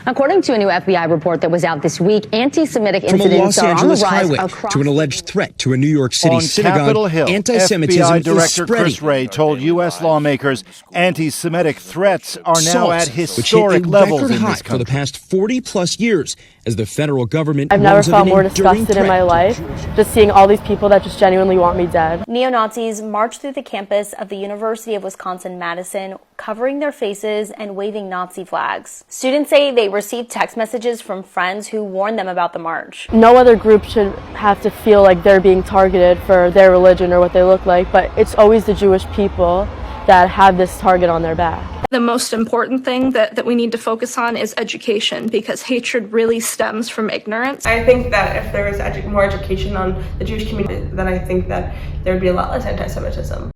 According to a new FBI report that was out this week, anti-Semitic From a incidents Los are on the Angeles rise highway across to an alleged threat to a New York City On synagogue, Capitol Hill, anti-Semitism FBI is Director spreading. Chris Wray told U.S. lawmakers anti-Semitic threats are now Assaults, at which hit historic a levels record in high this for the country. past 40-plus years as the federal government I've never warns of felt an more enduring disgusted in my threat life, just seeing all these people that just genuinely want me dead. Neo-Nazis marched through the campus of the University of Wisconsin-Madison, covering their faces and waving Nazi flags. Students say they received text messages from friends who warned them about the march. No other group should have to feel like they're being targeted for their religion or what they look like, but it's always the Jewish people that have this target on their back. The most important thing that we need to focus on is education, because hatred really stems from ignorance. I think that if there was more education on the Jewish community, then I think that there would be a lot less anti-Semitism.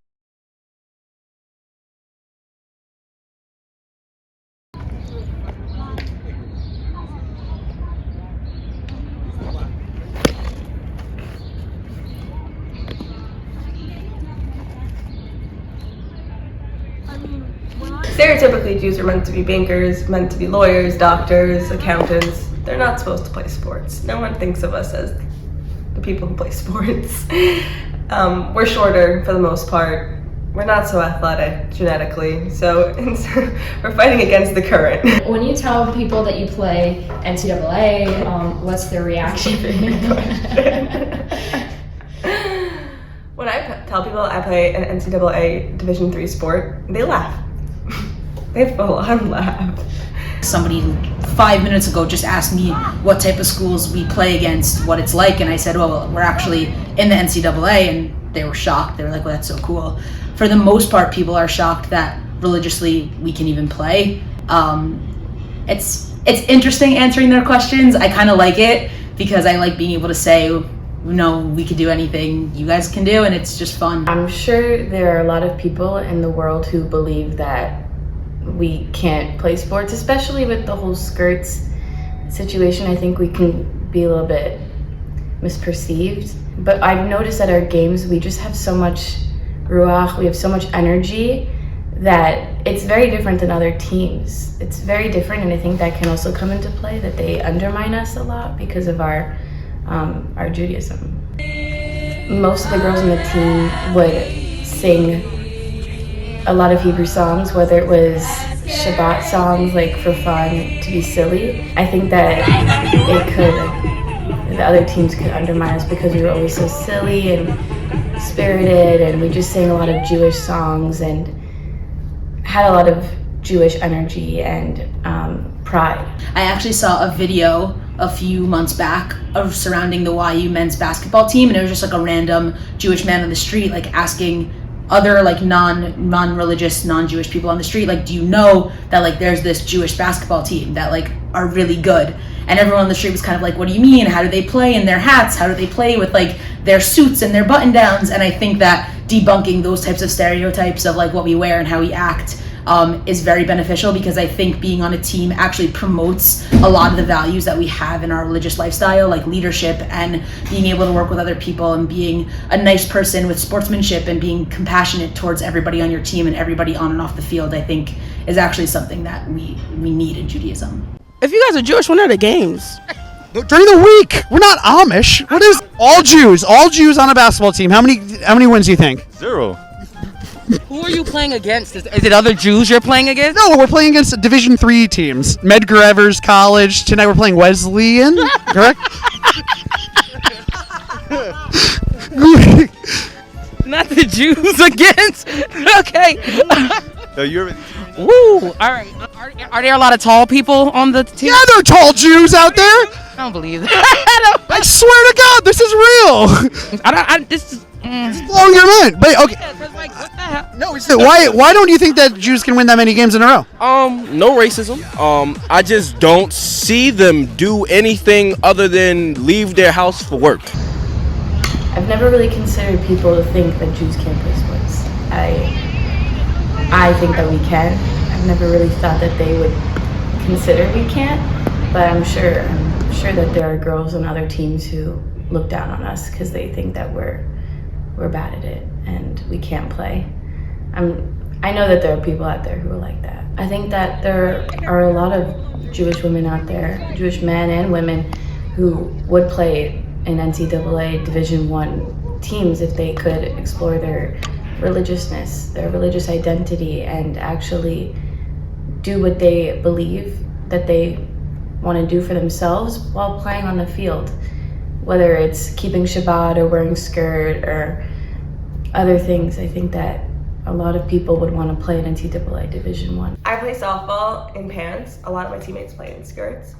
Stereotypically, Jews are meant to be bankers, meant to be lawyers, doctors, accountants. They're not supposed to play sports. No one thinks of us as the people who play sports. We're shorter for the most part. We're not so athletic genetically, so we're fighting against the current. When you tell people that you play NCAA, what's their reaction? When I tell people I play an NCAA Division III sport, they laugh. They full on laugh. Somebody 5 minutes ago just asked me what type of schools we play against, what it's like, and I said, well, we're actually in the NCAA, and they were shocked. They were like, well, that's so cool. For the most part, people are shocked that religiously we can even play. It's interesting answering their questions. I kind of like it because I like being able to say, no, we can do anything you guys can do, and it's just fun. I'm sure there are a lot of people in the world who believe that we can't play sports, especially with the whole skirts situation. I think we can be a little bit misperceived. But I've noticed at our games, we just have so much ruach, we have so much energy that it's very different than other teams. It's very different, and I think that can also come into play, that they undermine us a lot because of our Judaism. Most of the girls on the team would sing a lot of Hebrew songs, whether it was Shabbat songs, like for fun, to be silly. I think that the other teams could undermine us because we were always so silly and spirited, and we just sang a lot of Jewish songs and had a lot of Jewish energy and pride. I actually saw a video a few months back of surrounding the YU men's basketball team, and it was just like a random Jewish man on the street like asking other like non-religious, non-Jewish people on the street, like, do you know that like there's this Jewish basketball team that like are really good? And everyone on the street was kind of like, what do you mean? How do they play in their hats? How do they play with like their suits and their button downs? And I think that debunking those types of stereotypes of like what we wear and how we act is very beneficial, because I think being on a team actually promotes a lot of the values that we have in our religious lifestyle, like leadership and being able to work with other people and being a nice person with sportsmanship and being compassionate towards everybody on your team and everybody on and off the field, I think is actually something that we need in Judaism. If you guys are Jewish, when are the games? During the week. We're not Amish. What is all Jews on a basketball team? How many wins do you think? 0. Who are you playing against? Is it other Jews you're playing against? No, we're playing against Division III teams. Medgar Evers College. Tonight we're playing Wesleyan. Correct? Not the Jews against? Okay. No, you're. Woo! All right. Are there a lot of tall people on the team? Yeah, there are tall Jews out there. I don't believe that. I swear to God, this is real. This is. It's blowing your mind. But okay. Yeah, like, what the hell? No, why don't you think that Jews can win that many games in a row? No racism. I just don't see them do anything other than leave their house for work. I've never really considered people to think that Jews can't play sports. I think that we can. I've never really thought that they would consider we can't, but I'm sure that there are girls on other teams who look down on us because they think that we're bad at it and we can't play. I know that there are people out there who are like that. I think that there are a lot of Jewish women out there, Jewish men and women, who would play in NCAA Division I teams if they could explore their religiousness, their religious identity, and actually do what they believe that they want to do for themselves while playing on the field. Whether it's keeping Shabbat or wearing skirt or other things, I think that a lot of people would want to play in NCAA Division I. I play softball in pants. A lot of my teammates play in skirts.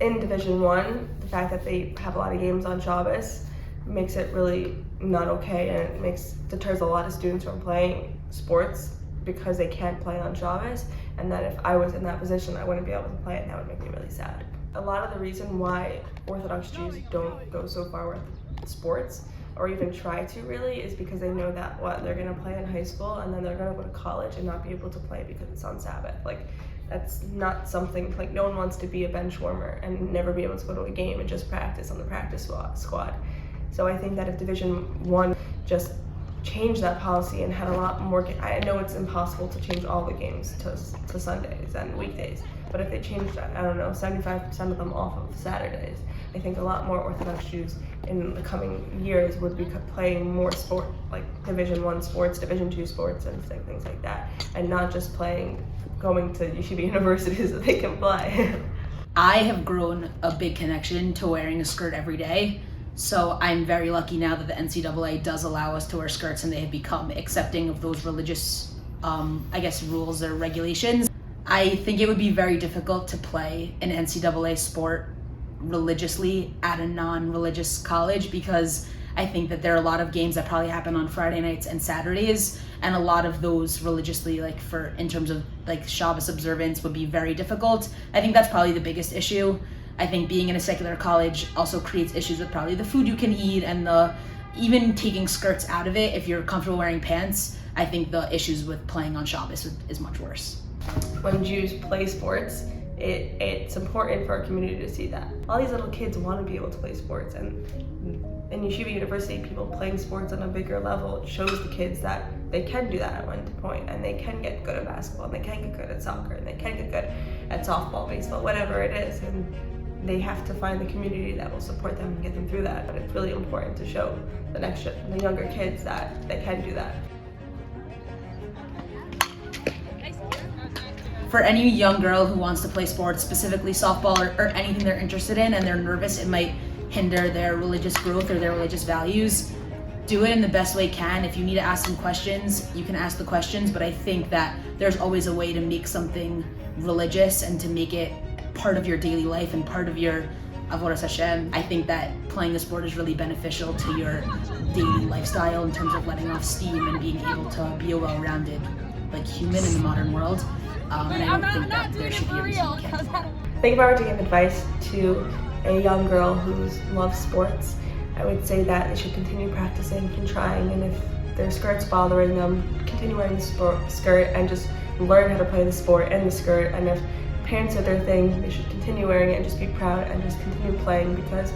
In Division I, the fact that they have a lot of games on Shabbos makes it really not okay, and it deters a lot of students from playing sports because they can't play on Shabbos, and that if I was in that position, I wouldn't be able to play, and that would make me really sad. A lot of the reason why Orthodox Jews don't go so far with sports, or even try to really, is because they know that they're gonna play in high school, and then they're gonna go to college and not be able to play because it's on Sabbath. Like, that's not something, like, no one wants to be a bench warmer and never be able to go to a game and just practice on the practice squad. So I think that if Division I just changed that policy and had a lot more, I know it's impossible to change all the games to Sundays and weekdays, but if they changed, I don't know, 75% of them off of Saturdays, I think a lot more Orthodox Jews in the coming years would be playing more sport, like Division I sports, Division II sports, and things like that, and not just going to yeshiva universities that they can play. I have grown a big connection to wearing a skirt every day. So I'm very lucky now that the NCAA does allow us to wear skirts, and they have become accepting of those religious, rules or regulations. I think it would be very difficult to play an NCAA sport religiously at a non-religious college, because I think that there are a lot of games that probably happen on Friday nights and Saturdays, and a lot of those religiously, in terms of Shabbos observance, would be very difficult. I think that's probably the biggest issue. I think being in a secular college also creates issues with probably the food you can eat, and even taking skirts out of it. If you're comfortable wearing pants, I think the issues with playing on Shabbos is much worse. When Jews play sports, it's important for our community to see that. All these little kids want to be able to play sports, and in Yeshiva University, people playing sports on a bigger level shows the kids that they can do that at one point, and they can get good at basketball, and they can get good at soccer, and they can get good at softball, baseball, whatever it is, and they have to find the community that will support them and get them through that. But it's really important to show the younger kids that they can do that. For any young girl who wants to play sports, specifically softball or anything they're interested in, and they're nervous it might hinder their religious growth or their religious values, do it in the best way you can. If you need to ask some questions, you can ask the questions, but I think that there's always a way to make something religious and to make it part of your daily life and part of your Avodas Hashem. I think that playing a sport is really beneficial to your daily lifestyle in terms of letting off steam and being able to be a well-rounded human in the modern world. And I don't think that there should be a reason you can't. I think if I were to give advice to a young girl who loves sports, I would say that they should continue practicing and trying, and if their skirt's bothering them, continue wearing the skirt and just learn how to play the sport and the skirt. And if pants are their thing, they should continue wearing it and just be proud and just continue playing, because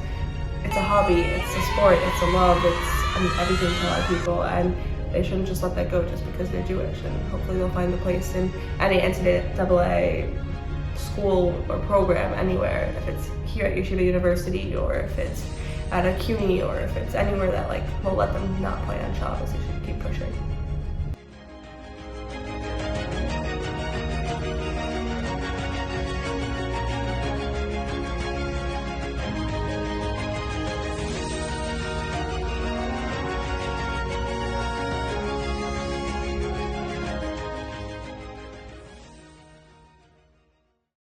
it's a hobby, it's a sport, it's a love, it's everything to a lot of people, and they shouldn't just let that go just because they're Jewish. And hopefully they'll find the place in any NCAA school or program anywhere, if it's here at Yeshiva University, or if it's at a CUNY, or if it's anywhere that will let them not play on Shabbos. They should keep pushing.